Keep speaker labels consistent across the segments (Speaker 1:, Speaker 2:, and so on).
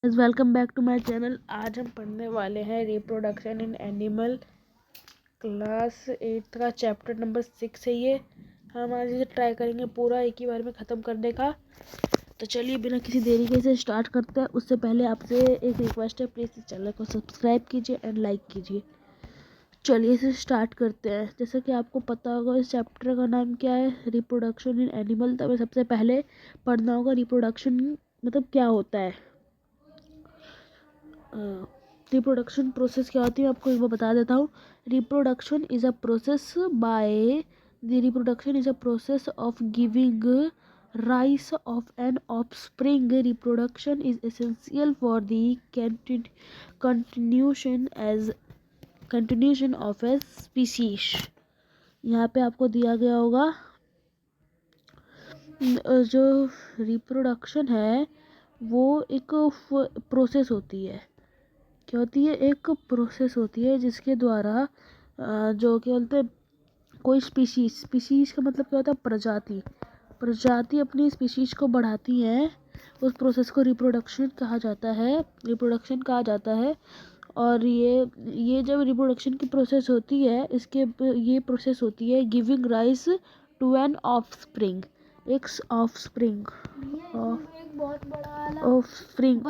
Speaker 1: Welcome back to my channel. आज हम पढ़ने वाले हैं रिप्रोडक्शन इन एनिमल, क्लास 8 का चैप्टर नंबर 6 है ये। हम आज इसे ट्राई करेंगे पूरा एक ही बार में ख़त्म करने का। तो चलिए बिना किसी देरी के इसे स्टार्ट करते हैं। उससे पहले आपसे एक रिक्वेस्ट है, प्लीज़ इस चैनल को सब्सक्राइब कीजिए एंड लाइक कीजिए। चलिए इसे स्टार्ट करते हैं। जैसे कि आपको पता होगा इस चैप्टर का नाम क्या है, रिप्रोडक्शन इन एनिमल। तो हमें सबसे पहले पढ़ना होगा रिप्रोडक्शन मतलब क्या होता है। रिप्रोडक्शन प्रोसेस क्या होती है आपको एक बार बता देता हूँ। Reproduction is a process of giving rise of an offspring. Reproduction is essential for the continuation of a species. यहाँ पे आपको दिया गया होगा जो रिप्रोडक्शन है वो एक प्रोसेस होती है। क्या होती है? एक प्रोसेस होती है जिसके द्वारा जो क्या बोलते हैं, कोई स्पीशीज का मतलब क्या होता है? प्रजाति अपनी स्पीशीज को बढ़ाती हैं। उस प्रोसेस को रिप्रोडक्शन कहा जाता है। और ये जब रिप्रोडक्शन की प्रोसेस होती है, ये प्रोसेस होती है giving rise to an offspring. एक ऑफस्प्रिंग
Speaker 2: एक बहुत बड़ा
Speaker 1: ऑफस्प्रिंग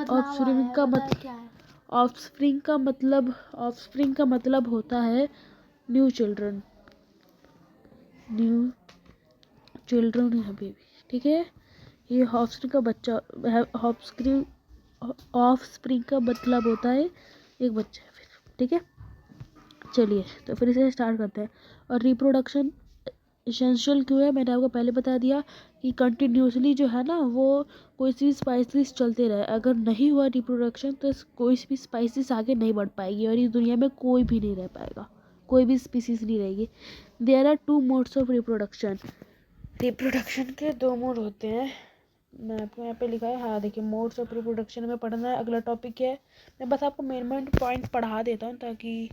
Speaker 1: का मतलब
Speaker 2: क्या है?
Speaker 1: ऑफस्प्रिंग का मतलब होता है न्यू चिल्ड्रन है बेबी। ठीक है, ये ऑफस्प्रिंग का मतलब होता है एक बच्चा फिर। ठीक है, चलिए तो फिर इसे स्टार्ट करते हैं। और रिप्रोडक्शन इसेंशियल क्यों है, मैंने आपको पहले बता दिया कि कंटिन्यूसली जो है ना वो कोई सी स्पाइसीज चलते रहे। अगर नहीं हुआ रिप्रोडक्शन तो कोई भी स्पाइसीज आगे नहीं बढ़ पाएगी और इस दुनिया में कोई भी नहीं रह पाएगा, कोई भी स्पीसीज नहीं रहेगी। There are 2 modes of reproduction. Reproduction के 2 मोड होते हैं। मैं आपको यहाँ पे लिखा है, हाँ देखिए, मोड्स ऑफ रिप्रोडक्शन में पढ़ना है। अगला टॉपिक है, मैं बस आपको मेन पॉइंट पढ़ा देता हूँ ताकि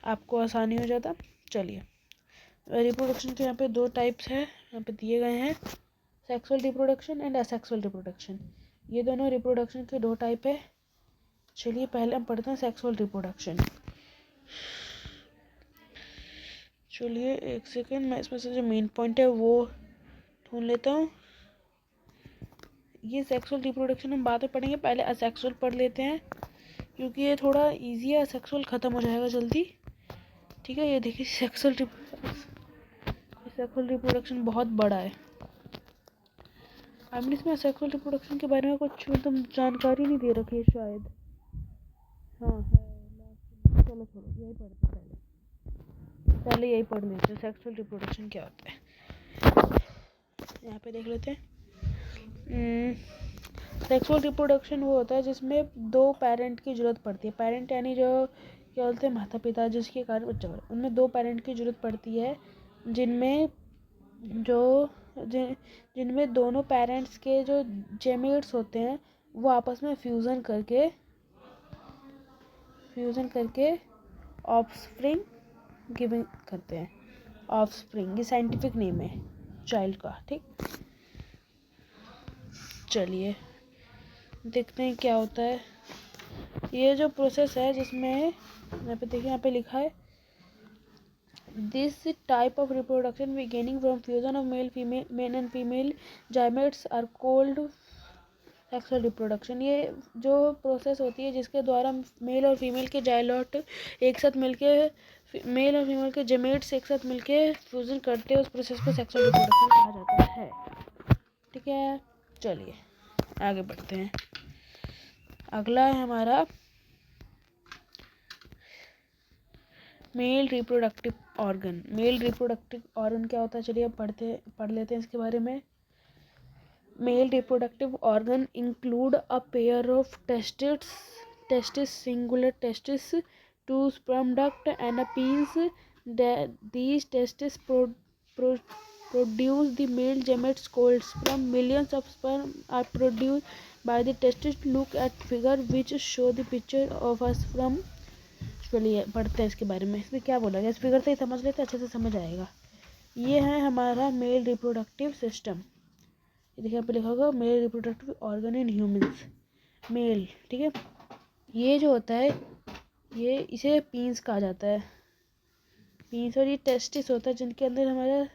Speaker 1: आपको आसानी हो जाता। चलिए, रिप्रोडक्शन के यहाँ पे 2 टाइप्स है, यहाँ पे दिए गए हैं, sexual reproduction and asexual reproduction. ये दोनों रिप्रोडक्शन के 2 टाइप है। चलिए पहले हम पढ़ते हैं सेक्सुअल रिप्रोडक्शन। चलिए एक सेकेंड, मैं इसमें से जो मेन पॉइंट है वो ढूंढ लेता हूँ। ये सेक्सुअल रिप्रोडक्शन हम बाद में पढ़ेंगे, पहले असेक्सुअल पढ़ लेते हैं क्योंकि ये थोड़ा इजी है। असेक्सुअल ख़त्म हो जाएगा जल्दी। ठीक है, ये देखिए सेक्सुअल रिप्रोडक्शन बहुत बड़ा है। हमने इसमें सेक्सुअल रिप्रोडक्शन के बारे में कुछ मतलब जानकारी नहीं दे रखी है शायद। हाँ है, चलो छोड़ो, यही पढ़ते पहले यही पढ़ लेते हैं सेक्सुअल रिप्रोडक्शन क्या होता है। यहाँ पे देख लेते हैं। सेक्सुअल रिप्रोडक्शन वो होता है जिसमें 2 पेरेंट की ज़रूरत पड़ती है। पेरेंट यानी जो क्या बोलते हैं, माता पिता, जिसके कारण बच्चा बड़ा। उनमें 2 पेरेंट की ज़रूरत पड़ती है जिनमें जिनमें दोनों पेरेंट्स के जो जेमेट्स होते हैं वो आपस में फ्यूज़न करके ऑफस्प्रिंग गिविंग करते हैं। ऑफस्प्रिंग ये साइंटिफिक नेम है चाइल्ड का। ठीक, चलिए देखते हैं क्या होता है। ये जो प्रोसेस है जिसमें यहाँ पे देखिए, यहाँ पे लिखा है this type of reproduction beginning from fusion of male and female gametes are called sexual reproduction. ये जो प्रोसेस होती है जिसके द्वारा मेल और फीमेल के जाइलॉट एक साथ मिलके, मेल और फीमेल के जेमेट्स एक साथ मिलके फ्यूजन करते हैं, उस प्रोसेस को सेक्सुअल रिप्रोडक्शन कहा जाता है। ठीक है, चलिए आगे बढ़ते हैं। अगला है हमारा mail reproductive organ. Mail reproductive organ क्या होता है, चलिए अब पढ़ लेते हैं इसके बारे में। Mail reproductive organ include a pair of testis singular testis, 2 sperm duct and a pens. These testes produce the male gametes called sperm. Millions of sperm are produced by the testes. Look at figure which show the picture of a sperm. चलिए पढ़ते हैं इसके बारे में। इसमें क्या बोला गया, इस फिगर से ही समझ लेते, अच्छे से समझ आएगा। ये है हमारा मेल रिप्रोडक्टिव सिस्टम। ये देखिए यहाँ पे लिखा होगा male reproductive organ in humans. Male, ठीक है। ये जो होता है ये इसे पीन्स कहा जाता है, पीन्स। और ये टेस्टिस होता है जिनके अंदर हमारा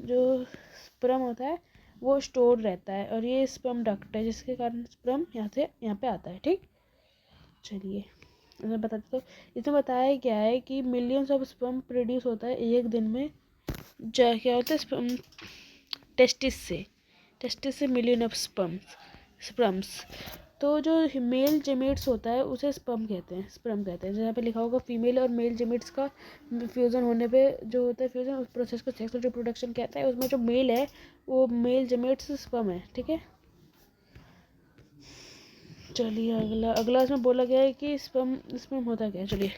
Speaker 1: जो स्पर्म होता है वो स्टोर रहता है, और ये स्पर्म डक्ट है जिसके कारण स्पर्म यहाँ से यहाँ पे आता है, ठीक। चलिए मैं बताती, तो इसमें बताया क्या है कि मिलियंस ऑफ स्पर्म प्रोड्यूस होता है एक दिन में। क्या होता है स्पर्म टेस्टिस से मिलियन ऑफ स्पर्म्स। तो जो मेल जेमेट्स होता है उसे स्पर्म कहते हैं। जहाँ पे लिखा होगा फीमेल और मेल जेमेट्स का फ्यूज़न होने पे जो होता है फ्यूज़न, उस प्रोसेस को सेक्सुअल रिप्रोडक्शन कहता है। उसमें जो मेल है वो मेल जेमेट्स स्पर्म है, ठीक है। चलिए अगला इसमें बोला गया है कि स्पर्म होता क्या है। चलिए,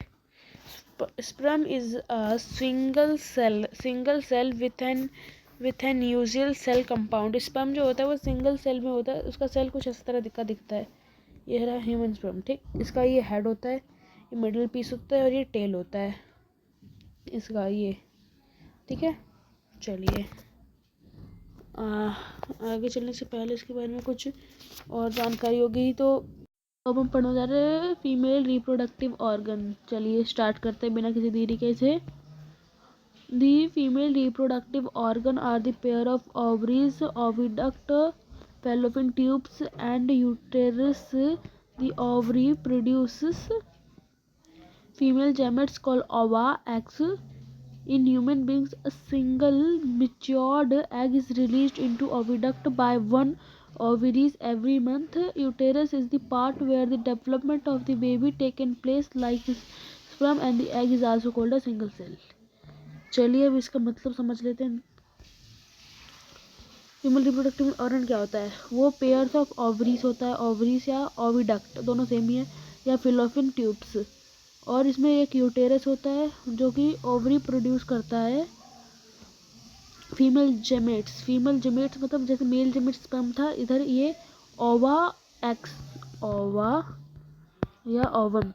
Speaker 1: sperm is a single cell with an usual cell compound. Sperm जो होता है वो सिंगल सेल में होता है, उसका सेल कुछ इस तरह दिखता है। ये रहा ह्यूमन स्पर्म, ठीक। इसका ये हेड होता है, ये मिडिल पीस होता है, और ये टेल होता है इसका, ये ठीक है। चलिए आगे चलने से पहले इसके बारे में कुछ और जानकारी होगी। तो अब हम पढ़ने जा रहे हैं फीमेल रिप्रोडक्टिव ऑर्गन। चलिए स्टार्ट करते हैं बिना किसी देरी के से। The female reproductive organ are the pair of ovaries, oviduct, fallopian tubes, and uterus. The ovary produces female gametes called ova, eggs. In human beings, a single matured egg is released into oviduct by one ovaries every month. Uterus is the part where the development of the baby taken place, like sperm, and the egg is also called a single cell. चलिए अब इसका मतलब समझ लेते हैं। Female reproductive organ क्या होता है? वो पेयर्स ऑफ ओवरीज होता है, ओवरीज या ओविडक्ट दोनों सेम ही है, या फिलोपियन ट्यूब्स। और इसमें एक यूटेरस होता है जो कि ओवरी प्रोड्यूस करता है फीमेल जेमेट्स मतलब जैसे मेल जेमेट्स स्पर्म था, इधर ये ओवा एक्स, ओवा या ओवम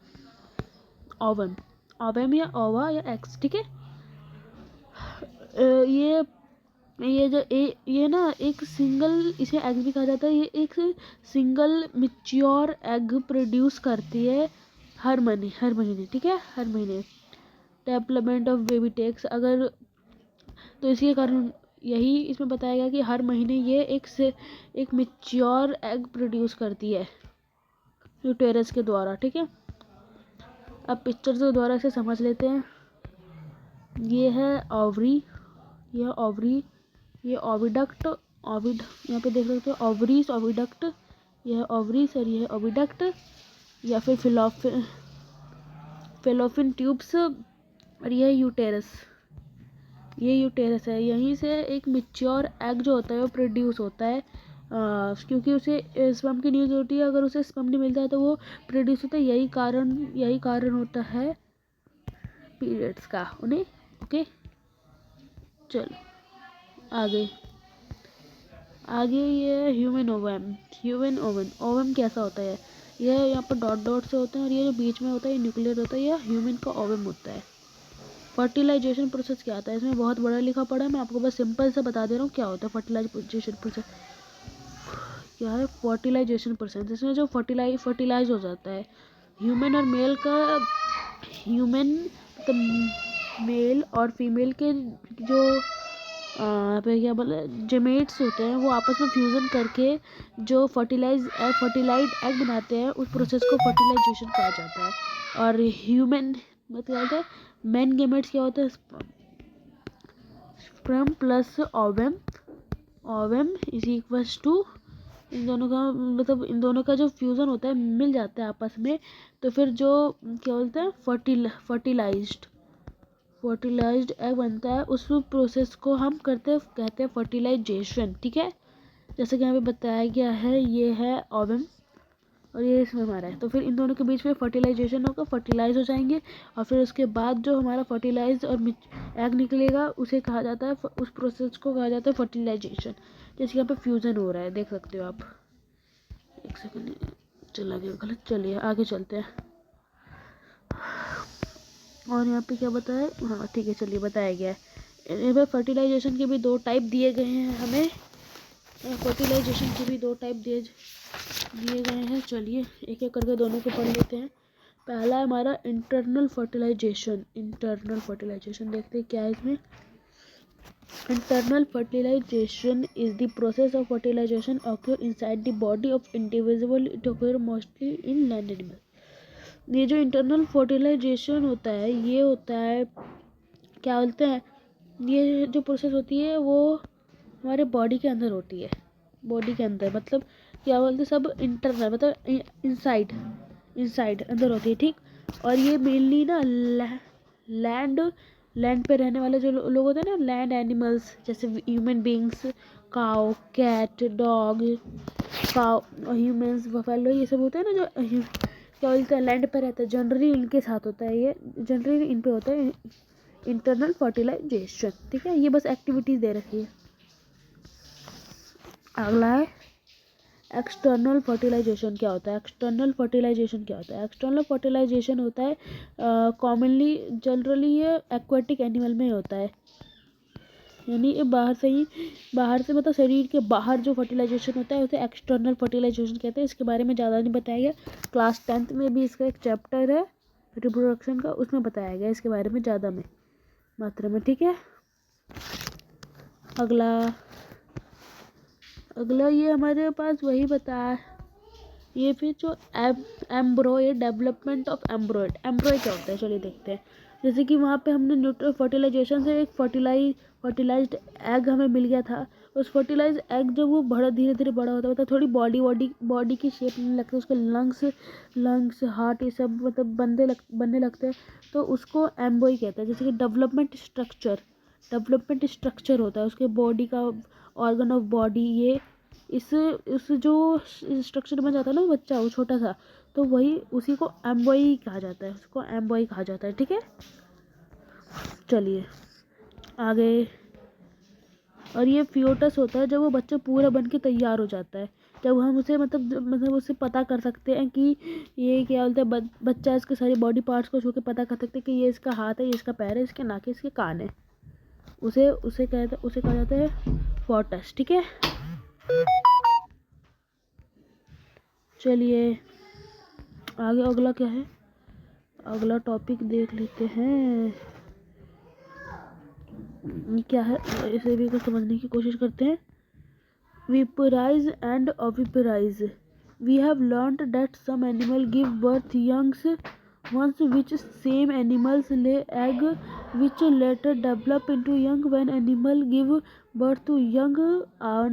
Speaker 1: या ओवा या एक्स, ठीक है। ये ना एक सिंगल, इसे एग भी कहा जाता है। ये एक सिंगल मैच्योर एग प्रोड्यूस करती है हर महीने, ठीक है, हर महीने। डेवलपमेंट ऑफ बेबी टेक्स, अगर तो इसी के कारण यही इसमें बताया गया कि हर महीने ये एक मैच्योर एग प्रोड्यूस करती है यूटेरस के द्वारा, ठीक है। अब पिक्चर के द्वारा इसे समझ लेते हैं। ये है ओवरी, ये ओविडक्ट, यहाँ पे देख सकते हो ओवरीज, ओविडक्ट, यह ओवरीज और यह ओविडक्ट, या फिर फेलोपियन ट्यूब्स, और यह यूटेरस, है। यहीं से एक मैच्योर एग जो होता है वो प्रोड्यूस होता है, क्योंकि उसे स्पर्म की न्यूज़ होती है। अगर उसे स्पर्म नहीं मिलता है तो वो प्रोड्यूस होता है। यही कारण होता है पीरियड्स का उन्हें, ओके। चलो आगे ये ह्यूमन ओवम कैसा होता है? यह यहाँ पर डॉट से होते हैं, और ये जो बीच में होता है ये न्यूक्लियर होता है, यह ह्यूमन का ओवम होता है। फर्टिलाइजेशन प्रोसेस क्या आता है? इसमें बहुत बड़ा लिखा पड़ा है, मैं आपको बस सिंपल से बता दे रहा हूँ क्या होता है फर्टिलाइजेशन प्रोसेस। क्या है फर्टिलाइजेशन प्रोसेस? इसमें जो फर्टिलाइज हो जाता है ह्यूमन और मेल का, मेल और फीमेल के जो पे क्या बोले जेमेट्स होते हैं, वो आपस में फ्यूज़न करके जो फर्टिलाइड एग बनाते हैं, उस प्रोसेस को फर्टिलाइजेशन कहा जाता है। और ह्यूमन मतलब क्या होता है? मेन गेमेट्स क्या होता है? Sperm plus ovum is equals to, इन दोनों का जो फ्यूज़न होता है मिल जाता है आपस में, तो फिर जो क्या बोलते हैं फर्टिलाइज्ड एग बनता है। उस प्रोसेस को हम कहते हैं फर्टिलाइजेशन, ठीक है। जैसे कि यहाँ पे बताया गया है, ये है ओवम और ये इसमें हमारा है, तो फिर इन दोनों के बीच में फर्टिलाइजेशन होगा, फर्टिलाइज हो जाएंगे, और फिर उसके बाद जो हमारा फर्टिलाइज और एग निकलेगा उसे कहा जाता है, उस प्रोसेस को कहा जाता है फर्टिलाइजेशन। जैसे यहाँ पे फ्यूज़न हो रहा है, देख सकते हो आप। एक सेकंड चला गया गलत, चलिए आगे चलते हैं। और यहाँ पे क्या बताया? हाँ ठीक है, चलिए बताया गया है। यहाँ पे फर्टिलाइजेशन के भी दो टाइप दिए गए हैं हमें, फर्टिलाइजेशन के भी दो टाइप दिए दिए गए हैं। चलिए एक एक करके दोनों को पढ़ लेते हैं। पहला है हमारा इंटरनल फर्टिलाइजेशन। इंटरनल फर्टिलाइजेशन देखते हैं क्या है इसमें। Internal fertilization is the process of fertilization occur inside the body of individual. It occur mostly in land animal. ये जो इंटरनल फर्टिलाइजेशन होता है ये होता है क्या बोलते हैं, ये जो प्रोसेस होती है वो हमारे बॉडी के अंदर होती है। बॉडी के अंदर मतलब क्या बोलते हैं, सब इंटरनल मतलब इनसाइड, इनसाइड अंदर होती है, ठीक। और ये मेनली ना लैंड लैंड पे रहने वाले जो लोग होते हैं ना, लैंड एनिमल्स जैसे human beings, cow, cat, dog, cow, humans, buffalo, ये सब होते हैं ना जो क्या बोलते हैं लैंड पे रहते हैं, जनरली इनके साथ होता है, ये जनरली इन पे होता है इंटरनल फर्टिलाइजेशन, ठीक है। ये बस एक्टिविटीज दे रखी है। अगला है एक्सटर्नल फर्टिलाइजेशन। क्या होता है एक्सटर्नल फर्टिलाइजेशन? क्या होता है एक्सटर्नल फर्टिलाइजेशन? होता है कॉमनली जनरली ये एक्वेटिक एनिमल में होता है, यानी ये बाहर से मतलब शरीर के बाहर जो फर्टिलाइजेशन होता है उसे एक्सटर्नल फर्टिलाइजेशन कहते हैं। इसके बारे में ज़्यादा नहीं बताया गया। क्लास 10th में भी इसका एक चैप्टर है रिप्रोडक्शन का, उसमें बताया गया इसके बारे में ज़्यादा में मात्रा में, ठीक है। अगला ये हमारे पास वही बताया, ये फिर जो एम्ब्रो, ये डेवलपमेंट ऑफ एम्ब्रॉयड। एम्ब्रॉयड क्या होता है चलिए देखते हैं। जैसे कि वहाँ पे हमने न्यूट्रल फर्टिलाइजेशन से एक फर्टिलाइज्ड एग हमें मिल गया था। उस फर्टिलाइज एग जब वो बड़ा धीरे धीरे बड़ा होता है मतलब थोड़ी बॉडी की शेप लेने लगती है, उसके लंग्स हार्ट ये सब मतलब बनने लगते हैं, तो उसको एम्ब्रॉय कहते हैं। जैसे कि डेवलपमेंट स्ट्रक्चर होता है उसके बॉडी का, ऑर्गन ऑफ बॉडी, ये इस जो स्ट्रक्चर बन जाता है ना वो बच्चा, वो छोटा सा, तो वही उसी को एम्ब्रॉय कहा जाता है, उसको एम्ब्रॉय कहा जाता है, ठीक है। चलिए आगे। और ये फ्यूटस होता है जब वो बच्चा पूरा बन के तैयार हो जाता है, जब हम उसे मतलब उसे पता कर सकते हैं कि ये क्या बोलते हैं, बच्चा इसके सारी बॉडी पार्ट्स को छू के पता कर सकते हैं कि ये इसका हाथ है, ये इसका पैर है, इसके नाक है, इसके कान है, उसे कहा जाता है फोटस, ठीक है। चलिए आगे अगला क्या है, अगला टॉपिक देख लेते हैं क्या है, इसे भी कुछ समझने की कोशिश करते हैं। Vaporize and oviparize. We have learnt that some animals give birth young ones, which same animals lay egg which later develop into young. When animal give birth to young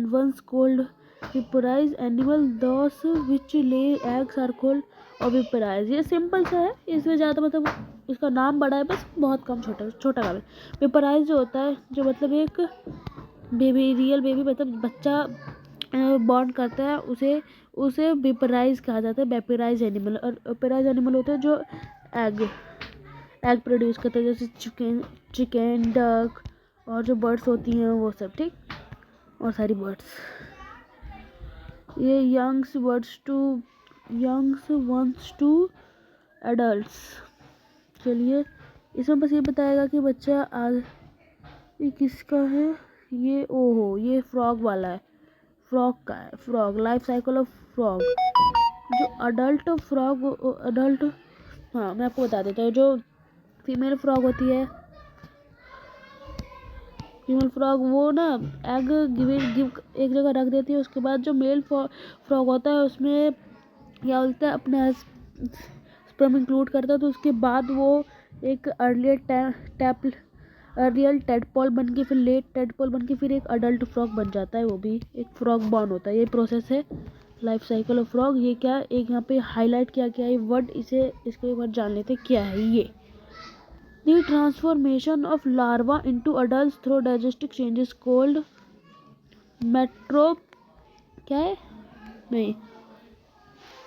Speaker 1: ones called vaporize animal, those which lay eggs are called oviparize. ये simple सा है, इसमें ज़्यादा मतलब इसका नाम बड़ा है, बस बहुत कम छोटा काम है। वेपराइज जो होता है, जो मतलब एक बेबी, रियल बेबी मतलब बच्चा बॉर्न करता है, उसे वेपराइज कहा जाता है, वेपराइज एनिमल। और वेपराइज एनिमल होता है जो एग प्रोड्यूस करता है, जैसे चिकन, डक और जो बर्ड्स होती हैं वो सब, ठीक, और सारी बर्ड्स। ये यंग्स वंस टू एडल्ट्स। चलिए इसमें बस ये बताएगा कि बच्चा आज ये किसका है, ये ओहो ये फ्रॉग वाला है, फ्रॉग का है। Frog life cycle of frog. जो अडल्ट हाँ मैं आपको बता देता हूँ। जो फीमेल फ्रॉग होती है, फीमेल फ्रॉग वो ना एग गिव एक जगह रख देती है, उसके बाद जो मेल फ्रॉग होता है उसमें क्या बोलते हैं अपना स्पर्म इंक्लूड करता है, तो उसके बाद वो एक अर्लियर टेडपोल बन के फिर लेट टेडपोल बन के फिर एक अडल्ट फ्रॉग बन जाता है, वो भी एक फ्रॉग बॉर्न होता है। ये प्रोसेस है लाइफ साइकिल ऑफ फ्रॉग। ये क्या एक यहाँ पे हाईलाइट किया गया है वर्ड, इसको एक बार जान लेते क्या है ये। The transformation of larva into adult through digestive changes called क्या है नहीं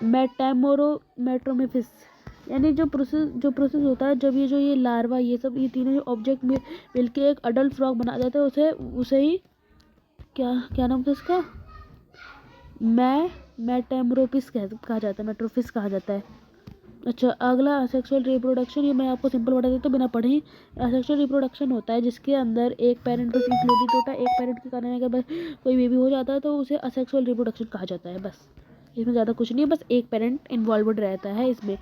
Speaker 1: मेटामोरोमेटोमिफिस। यानी जो प्रोसेस होता है जब ये लार्वा ये सब ये तीनों ऑब्जेक्ट में मिलके एक अडल्ट फ्रॉग बना देते हैं, उसे ही क्या नाम था इसका, मेटामोरोपिस कहा जाता है, मेट्रोफिस कहा जाता है। अच्छा अगला असेक्सुअल रिप्रोडक्शन। ये मैं आपको सिंपल बता देता हूँ बिना पढ़े ही। असेक्सुअल रिप्रोडक्शन होता है जिसके अंदर एक पेरेंट बस इंक्लूडेड होता है, एक पेरेंट के कारण अगर कोई बेबी हो जाता है तो उसे असेक्सुअल रिप्रोडक्शन कहा जाता है, बस इसमें ज़्यादा कुछ नहीं है, बस एक पेरेंट इन्वॉल्वड रहता है इसमें।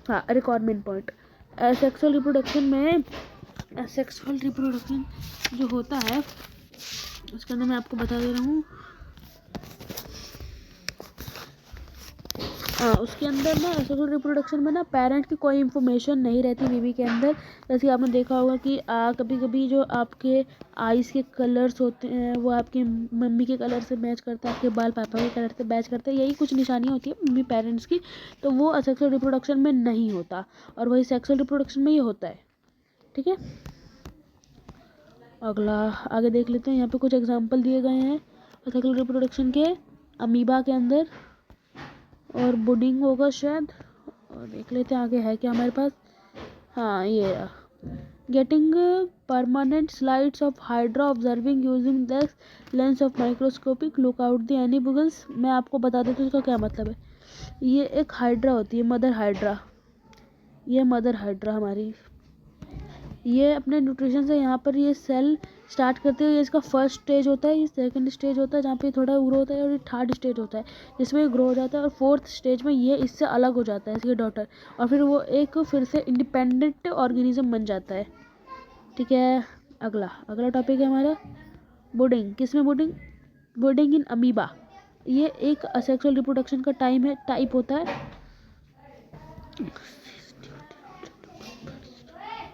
Speaker 1: हाँ, रिक्वायरमेंट पॉइंट, सेक्सुअल रिप्रोडक्शन जो होता है उसके अंदर मैं आपको बता दे रहा हूँ। हाँ, उसके अंदर ना सेक्सुअल रिप्रोडक्शन में ना पेरेंट की कोई इन्फॉर्मेशन नहीं रहती बेबी के अंदर। जैसे आपने देखा होगा कि कभी कभी जो आपके आइज़ के कलर्स होते हैं वो आपकी मम्मी के कलर से मैच करता है, आपके बाल पापा के कलर से मैच करते हैं, यही कुछ निशानियाँ होती है मम्मी पेरेंट्स की। तो वो सेक्सुअल रिप्रोडक्शन में नहीं होता, और वही सेक्सुअल रिप्रोडक्शन में ये होता है। ठीक है, अगला आगे देख लेते हैं। यहाँ पे कुछ एग्जाम्पल दिए गए हैं सेक्सुअल रिप्रोडक्शन के, अमीबा के अंदर, और बुडिंग होगा शायद। और देख लेते हैं आगे है क्या हमारे पास। हाँ, ये getting permanent slides of hydra observing using the lens of microscopic look out the animals. मैं आपको बता देती हूँ इसका क्या मतलब है। ये एक हाइड्रा होती है, मदर हाइड्रा। ये मदर हाइड्रा हमारी, ये अपने न्यूट्रिशन से यहाँ पर ये सेल स्टार्ट करते हैं। ये इसका फर्स्ट स्टेज होता है, ये सेकंड स्टेज होता है जहाँ पे थोड़ा ग्रो होता है, और ये थर्ड स्टेज होता है जिसमें ये ग्रो हो जाता है, और फोर्थ स्टेज में ये इससे अलग हो जाता है, इसके डॉटर, और फिर वो एक फिर से इंडिपेंडेंट ऑर्गेनिज्म बन जाता है। ठीक है, अगला टॉपिक है हमारा बुडिंग। किसमें बुडिंग? बुडिंग इन अमीबा। ये एक असेक्सुअल रिप्रोडक्शन का टाइप होता है।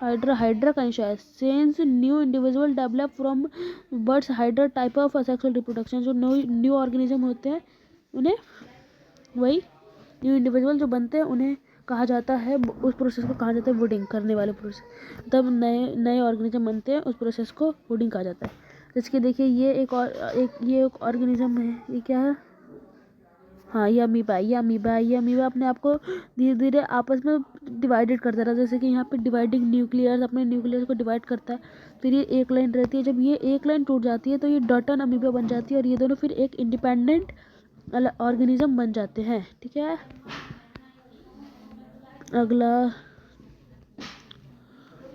Speaker 1: हाइड्रा का शायद sense new individual develop from birds hydra type of asexual reproduction. जो न्यू ऑर्गेनिज्म होते हैं उन्हें, वही न्यू इंडिविजुअल जो बनते हैं उन्हें कहा जाता है, उस प्रोसेस को कहा जाता है वुडिंग करने वाले प्रोसेस। तब नए ऑर्गेनिज्म बनते हैं, उस प्रोसेस को वुडिंग कहा जाता है। जैसे देखिए ये एक ऑर्गेनिज्म है, ये क्या है? हाँ, ये अमीबा अपने आप को धीरे धीरे आपस में डिवाइडेड करता रहा। जैसे कि यहाँ पे डिवाइडिंग न्यूक्लियस अपने न्यूक्लियस को डिवाइड करता है, फिर ये एक लाइन रहती है। जब ये एक लाइन टूट जाती है तो ये डॉटन अमीबा बन जाती है, और ये दोनों फिर एक इंडिपेंडेंट ऑर्गेनिज्म बन जाते हैं। ठीक है, अगला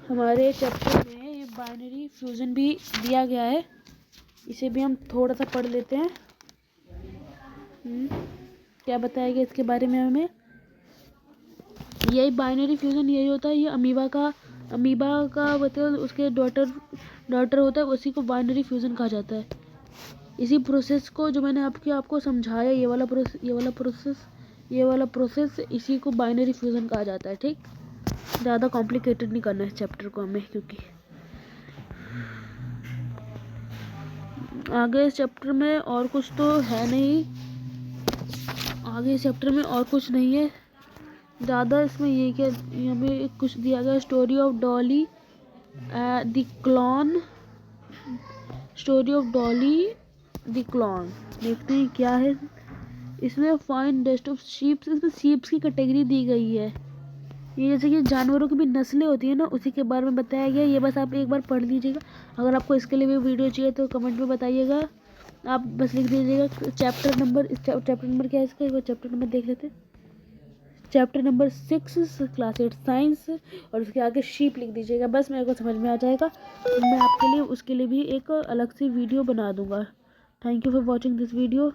Speaker 1: हमारे चैप्टर में ये बाइनरी फ्यूजन भी दिया गया है, इसे भी हम थोड़ा सा पढ़ लेते हैं। क्या बताया गया इसके बारे में हमें? यही बाइनरी फ्यूजन यही होता है। ये अमीबा का मतलब उसके डॉटर होता है, उसी को बाइनरी फ्यूजन कहा जाता है। इसी प्रोसेस को जो मैंने आपको समझाया, ये वाला प्रोसेस इसी को बाइनरी फ्यूजन कहा जाता है। ठीक, ज़्यादा कॉम्प्लिकेटेड नहीं करना है इस चैप्टर को हमें, क्योंकि आगे इस चैप्टर में और कुछ तो है नहीं। आगे इस चैप्टर में और कुछ नहीं है ज़्यादा। इसमें ये क्या हमें कुछ दिया गया, story of Dolly the clone. देखते हैं क्या है इसमें। फाइन डस्ट ऑफ शीप्स, इसमें शीप्स की कैटेगरी दी गई है। ये जैसे कि जानवरों की भी नस्लें होती है ना, उसी के बारे में बताया गया। ये बस आप एक बार पढ़ लीजिएगा। अगर आपको इसके लिए भी वीडियो चाहिए तो कमेंट में बताइएगा, आप बस लिख दीजिएगा चैप्टर नंबर क्या है इसका, एक बार चैप्टर नंबर देख लेते हैं। चैप्टर नंबर 6 क्लास 8 साइंस, और उसके आगे शीप लिख दीजिएगा, बस मेरे को समझ में आ जाएगा। मैं आपके लिए उसके लिए भी एक अलग से वीडियो बना दूंगा। Thank you for watching this video.